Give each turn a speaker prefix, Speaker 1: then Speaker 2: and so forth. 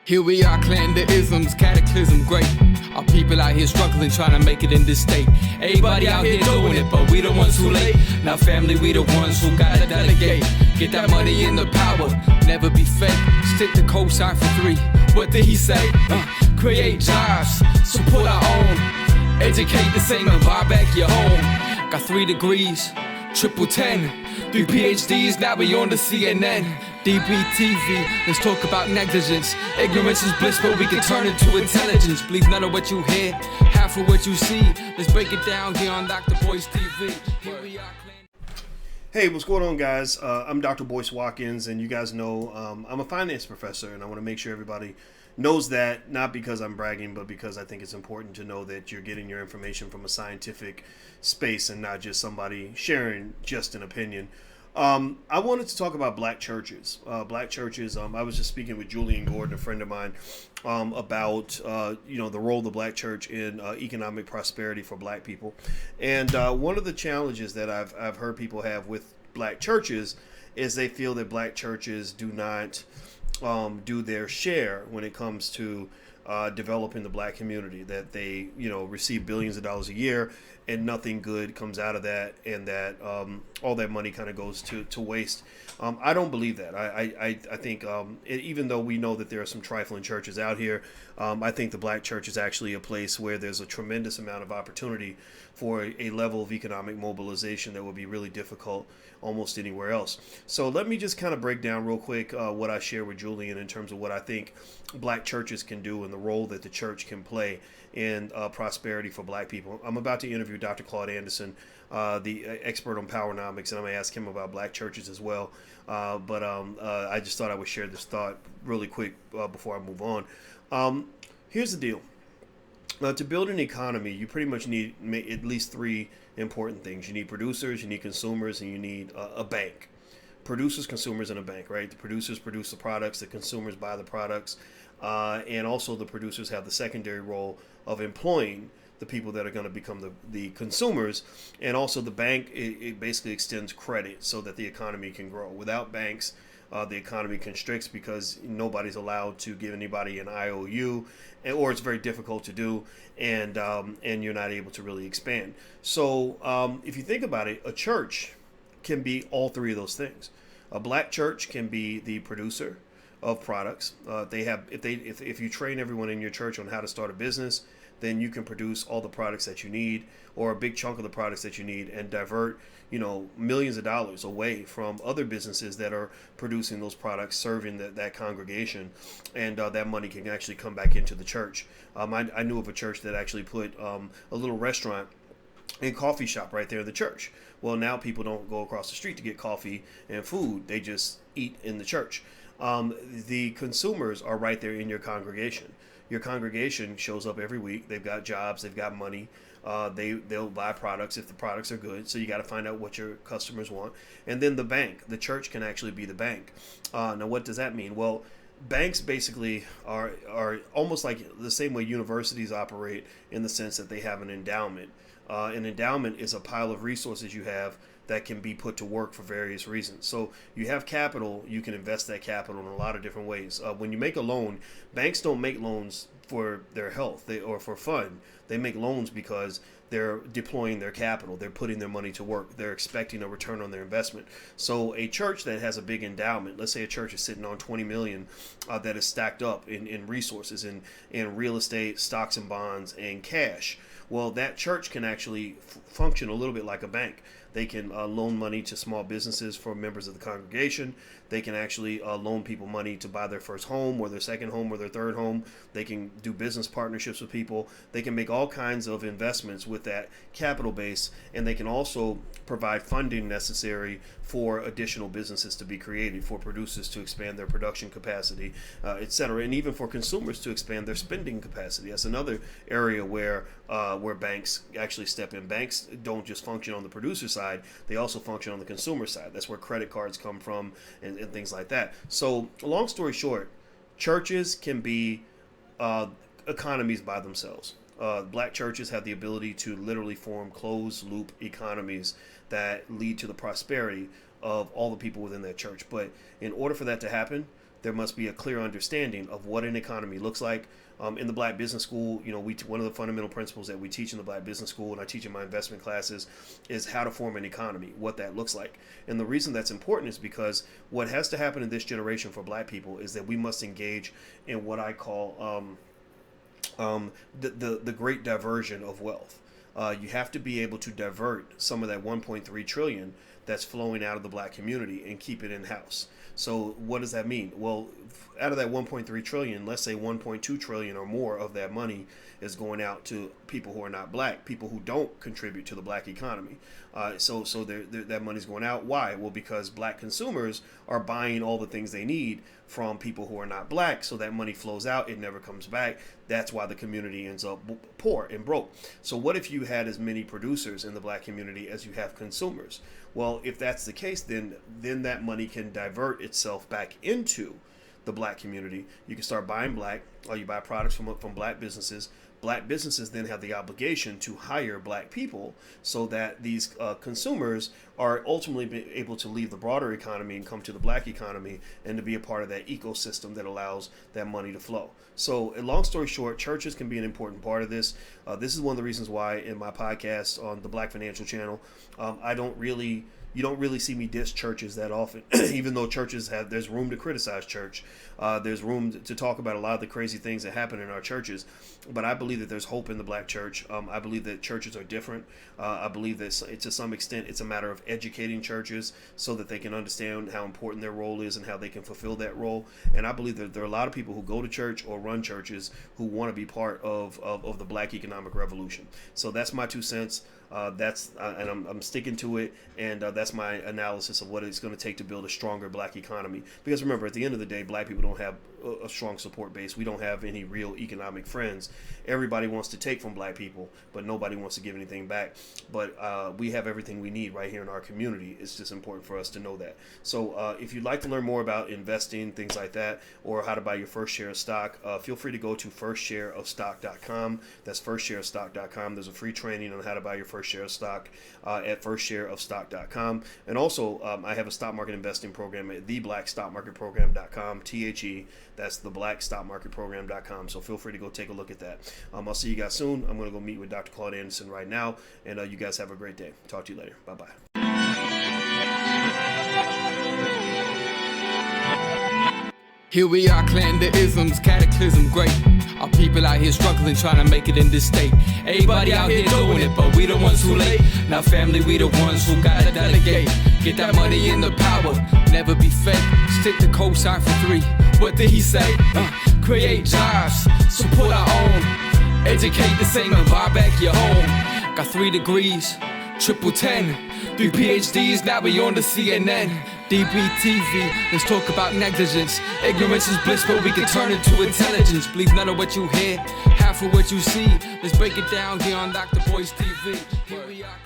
Speaker 1: Here we are, clan the isms, cataclysm, great. Our people out here struggling, trying to make it in this state. Everybody out here doing it, but we the ones too late. Now family, we the ones who gotta delegate. Get that money in the power, never be fake. Stick to cosign for 3. What did he say? Create jobs, support our own. Educate the same and buy back your home. Got 3 degrees, triple 10. 3 PhDs, now we on the CNN. DBTV, let's talk about negligence. Ignorance is bliss, but we can turn it to intelligence. Believe none of what you hear, half of what you see. Let's break it down here on Dr Boyce TV. Here we are.
Speaker 2: Hey, what's going on, guys? I'm Dr. Boyce Watkins, and you guys know I'm a finance professor, and I want to make sure everybody knows that, not because I'm bragging, but because I think it's important to know that you're getting your information from a scientific space and not just somebody sharing just an opinion. I wanted to talk about black churches. I was just speaking with Julian Gordon, a friend of mine, about the role of the black church in economic prosperity for black people. And one of the challenges that I've heard people have with black churches is they feel that black churches do not do their share when it comes to developing the black community, that they receive billions of dollars a year and nothing good comes out of that, and that all that money kind of goes to waste. I don't believe that. I think even though we know that there are some trifling churches out here, I think the black church is actually a place where there's a tremendous amount of opportunity for a level of economic mobilization that would be really difficult almost anywhere else. So let me just kind of break down real quick what I share with Julian in terms of what I think black churches can do and the role that the church can play in prosperity for black people. I'm about to interview Dr. Claude Anderson, the expert on powernomics, and I'm going to ask him about black churches as well. But I just thought I would share this thought really quick before I move on. Here's the deal. To build an economy, you pretty much need at least 3 important things. You need producers, you need consumers, and you need a bank. Producers, consumers, and a bank, right? The producers produce the products, the consumers buy the products, and also the producers have the secondary role of employing the people that are going to become the consumers. And also the bank, it basically extends credit so that the economy can grow. Without banks, the economy constricts because nobody's allowed to give anybody an IOU, or it's very difficult to do, and you're not able to really expand. So if you think about it, a church can be all 3 of those things. A black church can be the producer of products. If you train everyone in your church on how to start a business, then you can produce all the products that you need, or a big chunk of the products that you need, and divert millions of dollars away from other businesses that are producing those products, serving that congregation, and that money can actually come back into the church. I knew of a church that actually put a little restaurant and coffee shop right there in the church. Well, now people don't go across the street to get coffee and food. They just eat in the church. The consumers are right there in your congregation. Your congregation shows up every week. They've got jobs. They've got money. They'll buy products if the products are good. So you got to find out what your customers want. And then the bank. The church can actually be the bank. Now, what does that mean? Well, banks basically are almost like the same way universities operate, in the sense that they have an endowment. An endowment is a pile of resources you have that can be put to work for various reasons. So you have capital, you can invest that capital in a lot of different ways. When you make a loan, banks don't make loans for their health or for fun. They make loans because they're deploying their capital. They're putting their money to work. They're expecting a return on their investment. So a church that has a big endowment, let's say a church is sitting on 20 million that is stacked up in resources, in real estate, stocks and bonds, and cash. Well, that church can actually function a little bit like a bank. They can loan money to small businesses for members of the congregation. They can actually loan people money to buy their first home, or their second home, or their third home. They can do business partnerships with people. They can make all kinds of investments with that capital base, and they can also provide funding necessary for additional businesses to be created, for producers to expand their production capacity, etc., and even for consumers to expand their spending capacity. That's another area where banks actually step in. Banks don't just function on the producer side; they also function on the consumer side. That's where credit cards come from, and things like that. So, long story short, churches can be economies by themselves. Black churches have the ability to literally form closed loop economies that lead to the prosperity of all the people within that church. But in order for that to happen, there must be a clear understanding of what an economy looks like. In the Black Business School, one of the fundamental principles that we teach in the Black Business School, and I teach in my investment classes, is how to form an economy, what that looks like. And the reason that's important is because what has to happen in this generation for Black people is that we must engage in what I call the great diversion of wealth. You have to be able to divert some of that 1.3 trillion that's flowing out of the Black community and keep it in-house. So what does that mean? Well, out of that 1.3 trillion, let's say 1.2 trillion or more of that money is going out to people who are not Black, people who don't contribute to the Black economy. So that money's going out. Why? Well, because Black consumers are buying all the things they need from people who are not Black, so that money flows out, it never comes back. That's why the community ends up poor and broke. So what if you had as many producers in the Black community as you have consumers? Well, if that's the case, then that money can divert itself back into the Black community. You can start buying Black, or you buy products from Black businesses. Black businesses then have the obligation to hire Black people so that these consumers are ultimately able to leave the broader economy and come to the Black economy and to be a part of that ecosystem that allows that money to flow. So, long story short, churches can be an important part of this. This is one of the reasons why in my podcast on the Black Financial Channel, you don't really see me diss churches that often, even though there's room to criticize church. There's room to talk about a lot of the crazy things that happen in our churches. But I believe that there's hope in the Black church. I believe that churches are different. I believe that to some extent it's a matter of educating churches so that they can understand how important their role is and how they can fulfill that role. And I believe that there are a lot of people who go to church or run churches who want to be part of the Black economic revolution. So that's my 2 cents. And I'm sticking to it, and that's my analysis of what it's going to take to build a stronger Black economy. Because remember, at the end of the day, Black people don't have a strong support base. We don't have any real economic friends. Everybody wants to take from Black people, but nobody wants to give anything back. But we have everything we need right here in our community. It's just important for us to know that. So if you'd like to learn more about investing, things like that, or how to buy your first share of stock, feel free to go to firstshareofstock.com. That's firstshareofstock.com. There's a free training on how to buy your first share of stock at firstshareofstock.com. And also, I have a stock market investing program at theblackstockmarketprogram.com, THE. That's theblackstockmarketprogram.com. So feel free to go take a look at that. I'll see you guys soon. I'm going to go meet with Dr. Claude Anderson right now. And you guys have a great day. Talk to you later. Bye-bye.
Speaker 1: Here we are, clan the isms, cataclysm great. Our people out here struggling, trying to make it in this state. Everybody out here doing it, but we the ones who late. Now family, we the ones who gotta delegate. Get that money in the power, never be fake. Stick to cosign for 3. What did he say? Create jobs, support our own. Educate the same and buy back your home. Got 3 degrees, triple 10. 3 PhDs, now we on the CNN. DBTV, let's talk about negligence. Ignorance is bliss, but we can turn it to intelligence. Believe none of what you hear, half of what you see. Let's break it down here on Dr. Boyce TV. Here we are.